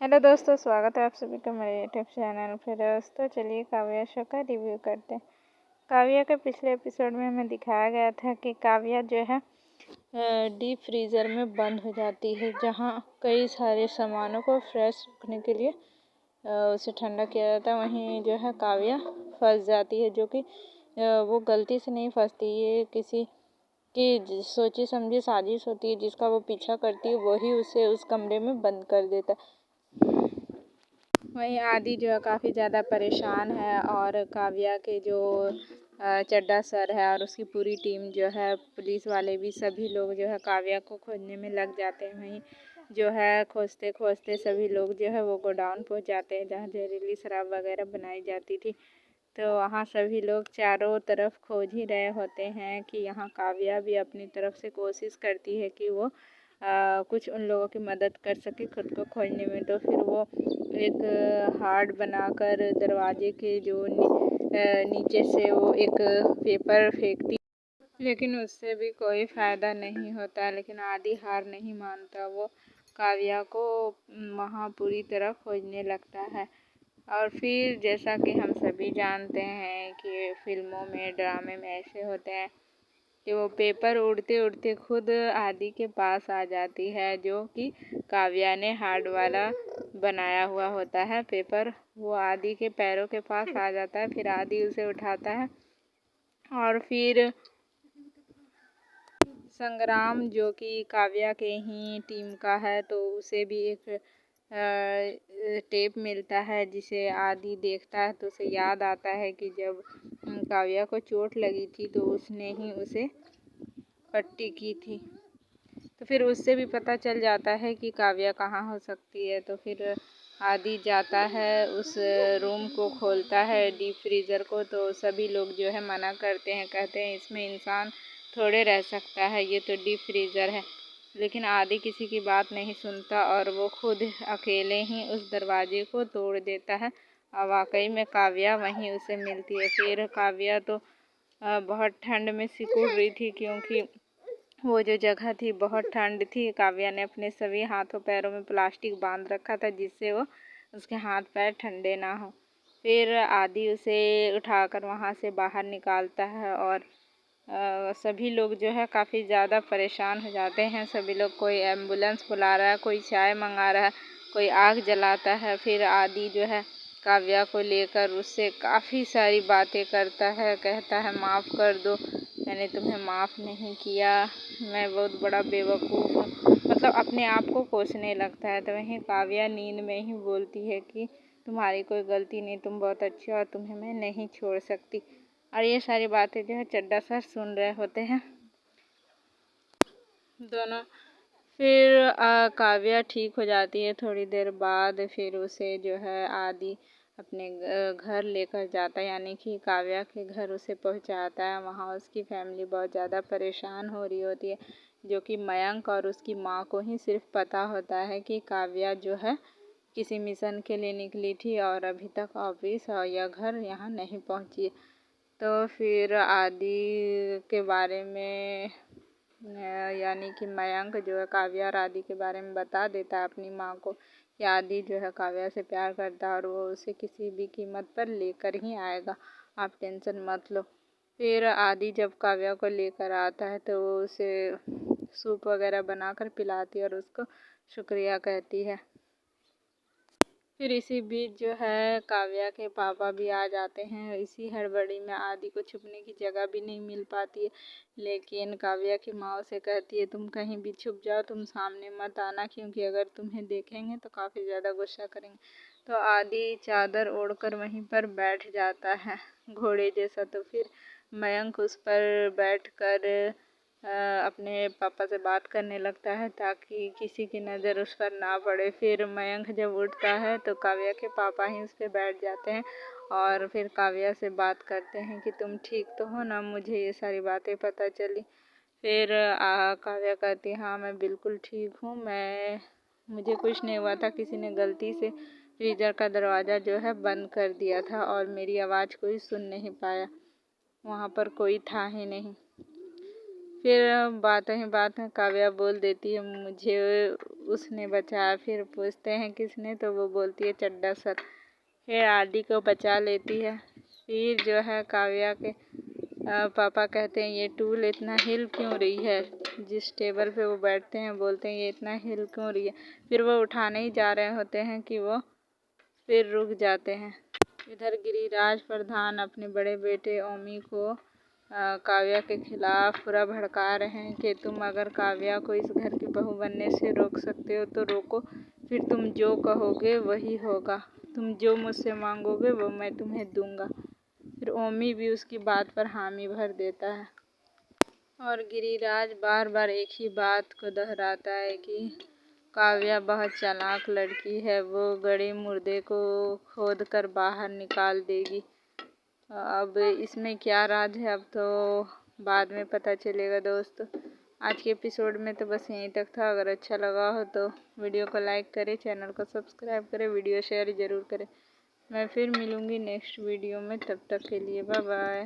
Hello दोस्तों, स्वागत है आप सभी का मेरे यूट्यूब चैनल पर। दोस्तों चलिए काव्या शो का रिव्यू करते हैं। काव्या के पिछले एपिसोड में हमें दिखाया गया था कि काव्या जो है डीप फ्रीज़र में बंद हो जाती है, जहां कई सारे सामानों को फ्रेश रखने के लिए उसे ठंडा किया जाता है। वहीं जो है काव्या फंस जाती है, जो कि वो गलती से नहीं फंसती, ये किसी की सोची समझी साजिश होती है जिसका वो पीछा करती है, वही उसे उस कमरे में बंद कर देता है। वहीं आदि जो है काफ़ी ज़्यादा परेशान है और काव्या के जो चड्ढा सर है और उसकी पूरी टीम जो है, पुलिस वाले भी, सभी लोग जो है काव्या को खोजने में लग जाते हैं। वहीं जो है खोजते खोजते सभी लोग जो है वो गोडाउन पहुंच जाते हैं जहां जहरीली शराब वगैरह बनाई जाती थी। तो वहाँ सभी लोग चारों तरफ खोज ही रहे होते हैं कि यहाँ काव्या भी अपनी तरफ से कोशिश करती है कि वो कुछ उन लोगों की मदद कर सके खुद को खोजने में। तो फिर वो एक हार्ड बनाकर दरवाजे के जो नीचे से वो एक पेपर फेंकती, लेकिन उससे भी कोई फ़ायदा नहीं होता। लेकिन आदि हार नहीं मानता, वो काव्या को वहाँ पूरी तरह खोजने लगता है। और फिर जैसा कि हम सभी जानते हैं कि फिल्मों में, ड्रामे में ऐसे होते हैं कि वो पेपर उड़ते उड़ते खुद आदि के पास आ जाती है, जो कि काव्या ने हार्ड वाला बनाया हुआ होता है पेपर। वो आदि के पैरों के पास आ जाता है, फिर आदि उसे उठाता है और फिर संग्राम, जो कि काव्या के ही टीम का है, तो उसे भी एक टेप मिलता है जिसे आदि देखता है। तो उसे याद आता है कि जब काव्या को चोट लगी थी तो उसने ही उसे पट्टी की थी। तो फिर उससे भी पता चल जाता है कि काव्या कहाँ हो सकती है। तो फिर आदि जाता है, उस रूम को खोलता है, डीप फ्रीज़र को। तो सभी लोग जो है मना करते हैं, कहते हैं इसमें इंसान थोड़े रह सकता है, ये तो डीप फ्रीज़र है। लेकिन आदि किसी की बात नहीं सुनता और वो खुद अकेले ही उस दरवाजे को तोड़ देता है। और वाकई में काव्या वहीं उसे मिलती है। फिर काव्या तो बहुत ठंड में सिकुड़ रही थी, क्योंकि वो जो जगह थी बहुत ठंड थी। काव्या ने अपने सभी हाथों पैरों में प्लास्टिक बांध रखा था जिससे वो उसके हाथ पैर ठंडे ना हो। फिर आदि उसे उठाकर वहाँ से बाहर निकालता है और सभी लोग जो है काफ़ी ज़्यादा परेशान हो जाते हैं। सभी लोग, कोई एम्बुलेंस बुला रहा है, कोई चाय मंगा रहा है, कोई आग जलाता है। फिर आदि जो है काव्या को लेकर उससे काफ़ी सारी बातें करता है, कहता है माफ़ कर दो, मैंने तुम्हें माफ़ नहीं किया, मैं बहुत बड़ा बेवकूफ़ हूँ। मतलब अपने आप को कोसने लगता है। तो वहीं काव्या नींद में ही बोलती है कि तुम्हारी कोई गलती नहीं, तुम बहुत अच्छी हो और तुम्हें मैं नहीं छोड़ सकती। और ये सारी बातें जो है चड्ढा सर सुन रहे होते हैं दोनों। फिर काव्या ठीक हो जाती है थोड़ी देर बाद। फिर उसे जो है आदि अपने घर लेकर जाता है, यानी कि काव्या के घर उसे पहुंचाता है। वहाँ उसकी फैमिली बहुत ज़्यादा परेशान हो रही होती है, जो कि मयंक और उसकी माँ को ही सिर्फ पता होता है कि काव्या जो है किसी मिशन के लिए निकली थी और अभी तक ऑफिस और या घर यहाँ नहीं पहुँची। तो फिर आदि के बारे में यानी कि मयंक जो है काव्या और आदि के बारे में बता देता है अपनी माँ को कि आदि जो है काव्या से प्यार करता है और वो उसे किसी भी कीमत पर लेकर ही आएगा, आप टेंशन मत लो। फिर आदि जब काव्या को लेकर आता है तो वो उसे सूप वगैरह बनाकर पिलाती है और उसको शुक्रिया कहती है। फिर इसी बीच जो है काव्या के पापा भी आ जाते हैं। इसी हड़बड़ी में आदि को छुपने की जगह भी नहीं मिल पाती है, लेकिन काव्या की माँ उसे कहती है तुम कहीं भी छुप जाओ, तुम सामने मत आना, क्योंकि अगर तुम्हें देखेंगे तो काफ़ी ज़्यादा गुस्सा करेंगे। तो आदि चादर ओढ़कर वहीं पर बैठ जाता है घोड़े जैसा। तो फिर मयंक उस पर बैठकर अपने पापा से बात करने लगता है ताकि किसी की नज़र उस पर ना पड़े। फिर मयंक जब उठता है तो काव्या के पापा ही उस पर बैठ जाते हैं और फिर काव्या से बात करते हैं कि तुम ठीक तो हो ना, मुझे ये सारी बातें पता चली। फिर काव्या कहती है हाँ मैं बिल्कुल ठीक हूँ, मुझे कुछ नहीं हुआ था, किसी ने गलती से फ्रीज़र का दरवाज़ा जो है बंद कर दिया था और मेरी आवाज़ कोई सुन नहीं पाया, वहाँ पर कोई था ही नहीं। फिर बात ही बात में काव्या बोल देती है मुझे उसने बचाया। फिर पूछते हैं किसने, तो वो बोलती है चड्डा सर। फिर आदि को बचा लेती है। फिर जो है काव्या के पापा कहते हैं ये टूल इतना हिल क्यों रही है। जिस टेबल पे वो बैठते हैं बोलते हैं ये इतना हिल क्यों रही है। फिर वो उठाने ही जा रहे होते हैं कि वो फिर रुक जाते हैं। इधर गिरिराज प्रधान अपने बड़े बेटे ओमी को काव्या के खिलाफ पूरा भड़का रहे हैं कि तुम अगर काव्या को इस घर की बहू बनने से रोक सकते हो तो रोको, फिर तुम जो कहोगे वही होगा, तुम जो मुझसे मांगोगे वो मैं तुम्हें दूंगा। फिर ओमी भी उसकी बात पर हामी भर देता है और गिरिराज बार बार एक ही बात को दोहराता है कि काव्या बहुत चालाक लड़की है, वो गड़े मुर्दे को खोद कर बाहर निकाल देगी। अब इसमें क्या राज है अब तो बाद में पता चलेगा दोस्तों। आज के एपिसोड में तो बस यहीं तक था। अगर अच्छा लगा हो तो वीडियो को लाइक करें, चैनल को सब्सक्राइब करें, वीडियो शेयर ज़रूर करें। मैं फिर मिलूँगी नेक्स्ट वीडियो में, तब तक के लिए बाय बाय।